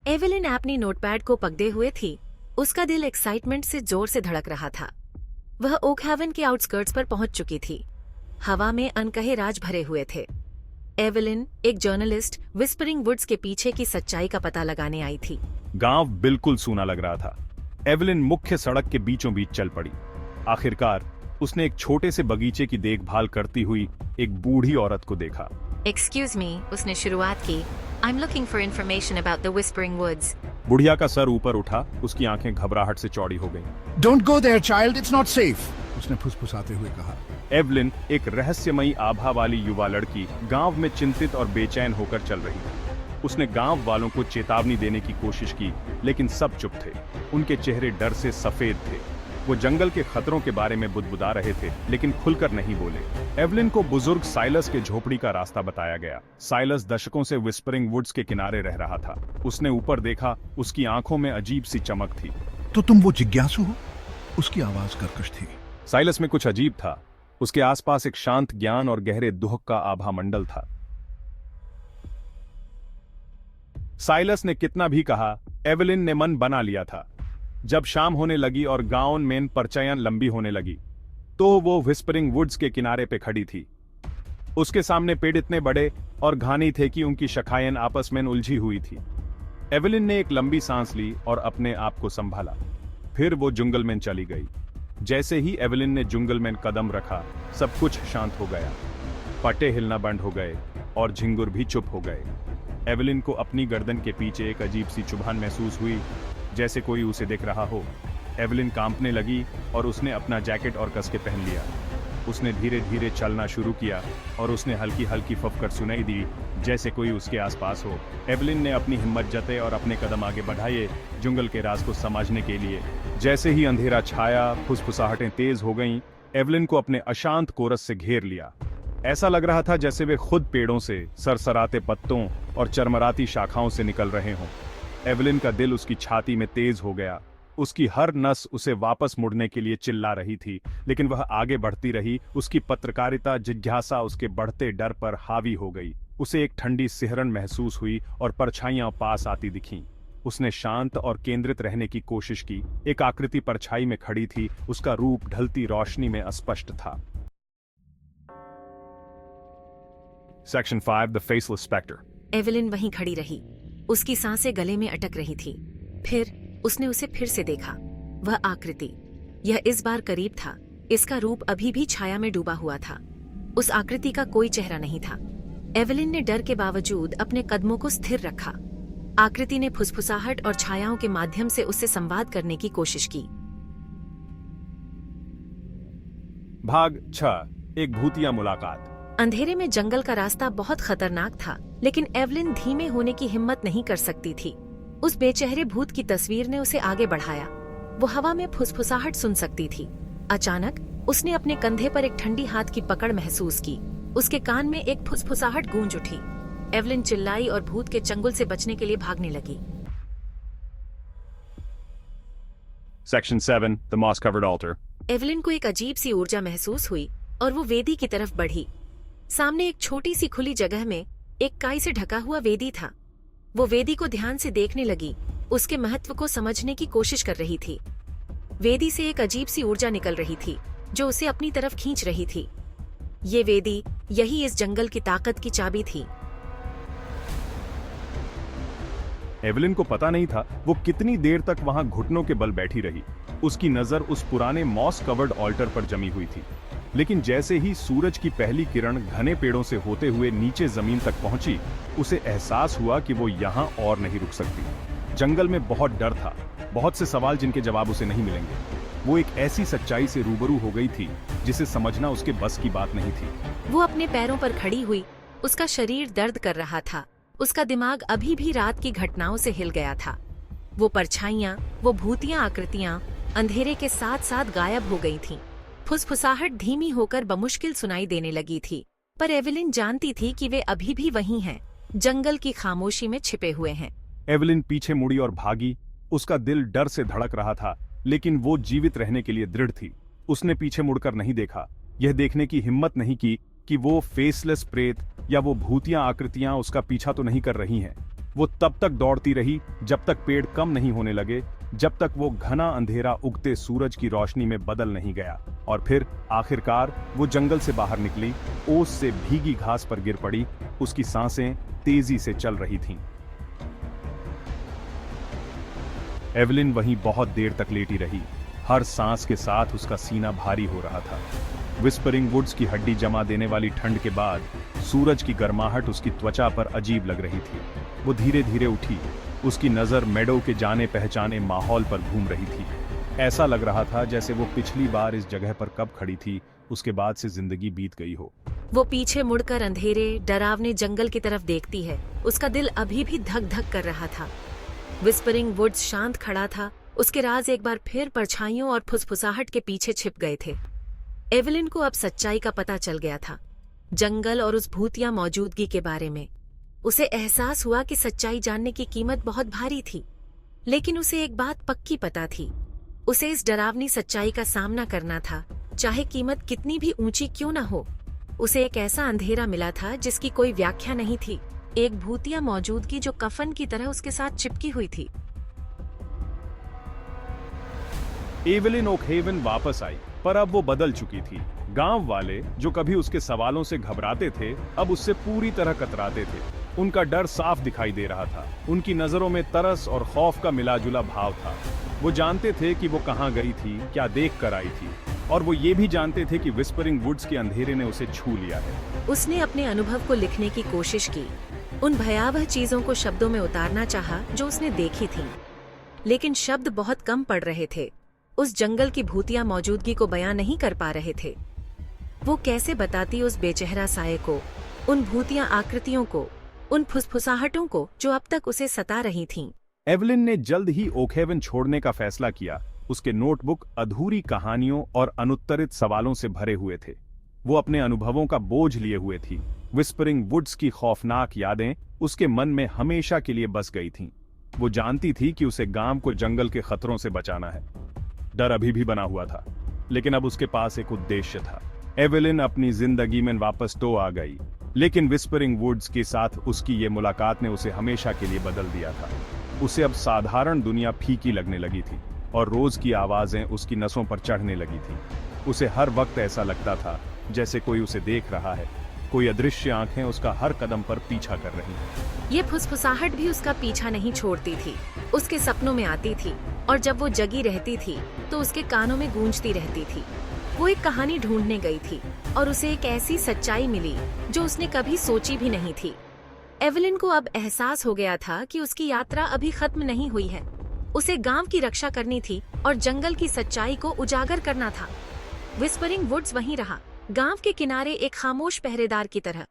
Evelyn अपनी notepad को पकड़े हुए थी। उसका दिल एक्साइटमेंट से जोर से धड़क रहा था। वह ओक हेवन के आउटस्कर्ट्स पर पहुंच चुकी थी। हवा में अनकहे राज भरे हुए थे। एवेलिन, एक जर्नलिस्ट, विस्परिंग वुड्स के पीछे की सच्चाई का पता लगाने आई थी। गांव बिल्कुल सूना लग रहा था। एवेलिन मुख्य सड़क के बीचों बीच चल पड़ी। आखिरकार उसने एक छोटे से बगीचे की देखभाल करती हुई एक बूढ़ी औरत को देखा। एक्सक्यूज मी, उसने शुरुआत की। I am looking for information about the whispering woods. बुढ़िया का सर ऊपर उठा, उसकी आंखें घबराहट से चौड़ी हो गईं। Don't go their child, it's not safe, उसने फुसफुसाते हुए कहा। एवलिन, एक रहस्यमयी आभा वाली युवा लड़की, गांव में चिंतित और बेचैन होकर चल रही थी। उसने गांव वालों को चेतावनी देने की कोशिश की, लेकिन सब चुप थे। उनके चेहरे डर से सफेद थे। वो जंगल के खतरों के बारे में बुदबुदा रहे थे, लेकिन खुलकर नहीं बोले। एवलिन को बुजुर्ग साइलस के झोपड़ी का रास्ता बताया गया। साइलस दशकों से विस्परिंग वुड्स के किनारे रह रहा था। उसने ऊपर देखा, उसकी आंखों में अजीब सी चमक थी। तो तुम वो जिज्ञासु हो? उसकी आवाज कर्कश थी। साइलस में कुछ अजीब था। उसके आसपास एक शांत ज्ञान और गहरे दुख का आभा मंडल था। साइलस ने कितना भी कहा, एवलिन ने मन बना लिया था। जब शाम होने लगी और गांव में परछाइयां लंबी होने लगी, तो वो विस्परिंग वुड्स के किनारे पे खड़ी थी। उसके सामने पेड़ इतने बड़े और घने थे कि उनकी शाखाएं आपस में उलझी हुई थी। एवलिन ने एक लंबी सांस ली और अपने आप को संभाला। फिर वो जंगल में चली गई। जैसे ही एवलिन ने जंगल में कदम रखा, सब कुछ शांत हो गया। पत्ते हिलना बंद हो गए और झिंगुर भी चुप हो गए। एवलिन को अपनी गर्दन के पीछे एक अजीब सी चुभन महसूस हुई, जैसे कोई उसे देख रहा हो। एवलिन कांपने लगी और उसने अपना जैकेट और कस के पहन लिया। उसने धीरे धीरे चलना शुरू किया और उसने हल्की हल्की फफकर सुनाई दी, जैसे कोई उसके आसपास हो। एवलिन ने अपनी हिम्मत जताई और अपने कदम आगे बढ़ाए, जंगल के राज को समझने के लिए। जैसे ही अंधेरा छाया, फुसफुसाहटें तेज हो गईं। एवलिन को अपने अशांत कोरस से घेर लिया। ऐसा लग रहा था जैसे वे खुद पेड़ों से, सरसराते पत्तों और चरमराती शाखाओं से निकल रहे हों। एवलिन का दिल उसकी छाती में तेज हो गया। उसकी हर नस उसे वापस मुड़ने के लिए चिल्ला रही थी, लेकिन वह आगे बढ़ती रही। उसकी पत्रकारिता जिज्ञासा उसके बढ़ते डर पर हावी हो गई। उसे एक ठंडी सिहरन महसूस हुई और परछाइयां पास आती दिखीं। उसने शांत और केंद्रित रहने की कोशिश की। एक आकृति परछाई में खड़ी थी। उसका रूप ढलती रोशनी में अस्पष्ट था। Section 5, The Faceless Spectre. Evelyn वहीं खड़ी रही। उसकी सांसें गले में अटक रही थी। फिर उसने उसे फिर से देखा। वह आकृति, यह इस बार करीब था। इसका रूप अभी भी छाया में डूबा हुआ था। उस आकृति का कोई चेहरा नहीं था। एवलिन ने डर के बावजूद अपने कदमों को स्थिर रखा। आकृति ने फुसफुसाहट और छायाओं के माध्यम से उससे संवाद करने की कोशिश की। भाग 6, एक भूतिया मुलाकात। अंधेरे में जंगल का रास्ता बहुत खतरनाक था, लेकिन एवलिन धीमे होने की हिम्मत नहीं कर सकती थी। उस बेचेहरे भूत की तस्वीर ने उसे आगे बढ़ाया। वो हवा में फुसफुसाहट सुन सकती थी। अचानक उसने अपने कंधे पर एक ठंडी हाथ की पकड़ महसूस की। उसके कान में एक फुसफुसाहट गूंज उठी। एवलिन चिल्लाई और भूत के चंगुल से बचने के लिए भागने लगी। Section 7, The Moss-Covered Altar. Evelyn को एक अजीब सी ऊर्जा महसूस हुई और वो वेदी की तरफ बढ़ी। सामने एक छोटी सी खुली जगह में एक काई से ढका हुआ वेदी था। वो वेदी को ध्यान से देखने लगी, उसके महत्व को समझने की कोशिश कर रही थी। वेदी से एक अजीब सी ऊर्जा निकल रही थी जो उसे अपनी तरफ खींच रही थी। ये वेदी, यही इस जंगल की ताकत की चाबी थी। एवलिन को पता नहीं था वो कितनी देर तक वहां घुटनों के बल बैठी रही। उसकी नजर उस पुराने मॉस कवर्ड ऑल्टर पर जमी हुई थी। लेकिन जैसे ही सूरज की पहली किरण घने पेड़ों से होते हुए नीचे जमीन तक पहुंची, उसे एहसास हुआ कि वो यहां और नहीं रुक सकती। जंगल में बहुत डर था, बहुत से सवाल जिनके जवाब उसे नहीं मिलेंगे। वो एक ऐसी सच्चाई से रूबरू हो गई थी जिसे समझना उसके बस की बात नहीं थी। वो अपने पैरों पर खड़ी हुई। उसका शरीर दर्द कर रहा था। उसका दिमाग अभी भी रात की घटनाओं से हिल गया था। वो परछाइयां, वो भूतिया आकृतियां अंधेरे के साथ साथ गायब हो गई थीं। फुसफुसाहट धीमी होकर बमुश्किल सुनाई देने लगी थी, पर एवलिन जानती थी कि वे अभी भी वहीं हैं, जंगल की खामोशी में छिपे हुए हैं। एवलिन पीछे मुड़ी और भागी। उसका दिल डर से धड़क रहा था, लेकिन वो जीवित रहने के लिए दृढ़ थी। उसने पीछे मुड़कर नहीं देखा, यह देखने की हिम्मत नहीं की कि वो फेसलेस प्रेत या वो भूतिया आकृतियां उसका पीछा तो नहीं कर रही हैं। वो तब तक दौड़ती रही जब तक पेड़ कम नहीं होने लगे, जब तक वो घना अंधेरा उगते सूरज की रोशनी में बदल नहीं गया। और फिर आखिरकार वो जंगल से बाहर निकली, ओस से भीगी घास पर गिर पड़ी। उसकी सांसें तेजी से चल रही थीं। एवलिन वहीं बहुत देर तक लेटी रही। हर सांस के साथ उसका सीना भारी हो रहा था। विस्परिंग वुड्स की हड्डी जमा देने वाली ठंड के बाद सूरज की गर्माहट उसकी त्वचा पर अजीब लग रही थी। वो धीरे धीरे उठी। उसकी नजर मेडो के जाने पहचाने माहौल पर घूम रही थी। ऐसा लग रहा था जैसे वो पिछली बार इस जगह पर कब खड़ी थी, उसके बाद से जिंदगी बीत गई हो। वो पीछे मुड़कर अंधेरे डरावने जंगल की तरफ देखती है। उसका दिल अभी भी धक धक कर रहा था। विस्परिंग वुड्स शांत खड़ा था। उसके राज एक बार फिर परछाइयों और फुसफुसाहट के पीछे छिप गए थे। एवलिन को अब सच्चाई का पता चल गया था, जंगल और उस भूतिया मौजूदगी के बारे में। उसे एहसास हुआ कि सच्चाई जानने की कीमत बहुत भारी थी, लेकिन उसे एक बात पक्की पता थी। उसे इस डरावनी सच्चाई का सामना करना था, चाहे कीमत कितनी भी ऊंची क्यों न हो। उसे एक ऐसा अंधेरा मिला था जिसकी कोई व्याख्या नहीं थी, एक भूतिया मौजूदगी जो कफन की तरह उसके साथ चिपकी हुई थी। एवलिन ओकहेवन वापस आई, पर अब वो बदल चुकी थी। गांव वाले जो कभी उसके सवालों से घबराते थे, अब उससे पूरी तरह कतराते थे। उनका डर साफ दिखाई दे रहा था। उनकी नजरों में तरस और खौफ का मिलाजुला भाव था। वो जानते थे कि वो कहां गई थी, क्या देख कर आई थी, और वो ये भी जानते थे कि विस्परिंग वुड्स के अंधेरे ने उसे छू लिया है। उसने अपने अनुभव को लिखने की कोशिश की, उन भयावह चीजों को शब्दों में उतारना चाहा जो उसने देखी थी, लेकिन शब्द बहुत कम पड़ रहे थे। उस जंगल की भूतिया मौजूदगी को बयां नहीं कर पा रहे थे। वो कैसे बताती उस बेचेहरा साये को, उन भूतिया आकृतियों को, उन फुसफुसाहटों को जो अब तक उसे सता रही थीं। एवलिन ने जल्द ही ओकहेवन छोड़ने का फैसला किया। उसके नोटबुक अधूरी कहानियों और अनुत्तरित सवालों से भरे हुए थे। वो अपने अनुभवों का बोझ लिए हुए थी। विस्परिंग वुड्स की खौफनाक यादें उसके मन में हमेशा के लिए बस गई थीं। वो जानती थी कि उसे गांव को जंगल के खतरों से बचाना है। डर अभी भी बना हुआ था, लेकिन अब उसके पास एक उद्देश्य था। एवलिन अपनी जिंदगी में वापस तो आ गई, लेकिन विस्परिंग वुड्स के साथ उसकी ये मुलाकात ने उसे हमेशा के लिए बदल दिया था। उसे अब साधारण दुनिया फीकी लगने लगी थी और रोज की आवाजें उसकी नसों पर चढ़ने लगी थी। उसे हर वक्त ऐसा लगता था जैसे कोई उसे देख रहा है, कोई अदृश्य आंखें उसका हर कदम पर पीछा कर रही हैं। ये फुसफुसाहट भी उसका पीछा नहीं छोड़ती थी। उसके सपनों में आती थी, और जब वो जगी रहती थी तो उसके कानों में गूंजती रहती थी। वो एक कहानी ढूंढने गई थी, और उसे एक ऐसी सच्चाई मिली जो उसने कभी सोची भी नहीं थी। एवलिन को अब एहसास हो गया था कि उसकी यात्रा अभी खत्म नहीं हुई है। उसे गांव की रक्षा करनी थी और जंगल की सच्चाई को उजागर करना था। विस्परिंग वुड्स वहीं रहा, गांव के किनारे एक खामोश पहरेदार की तरह।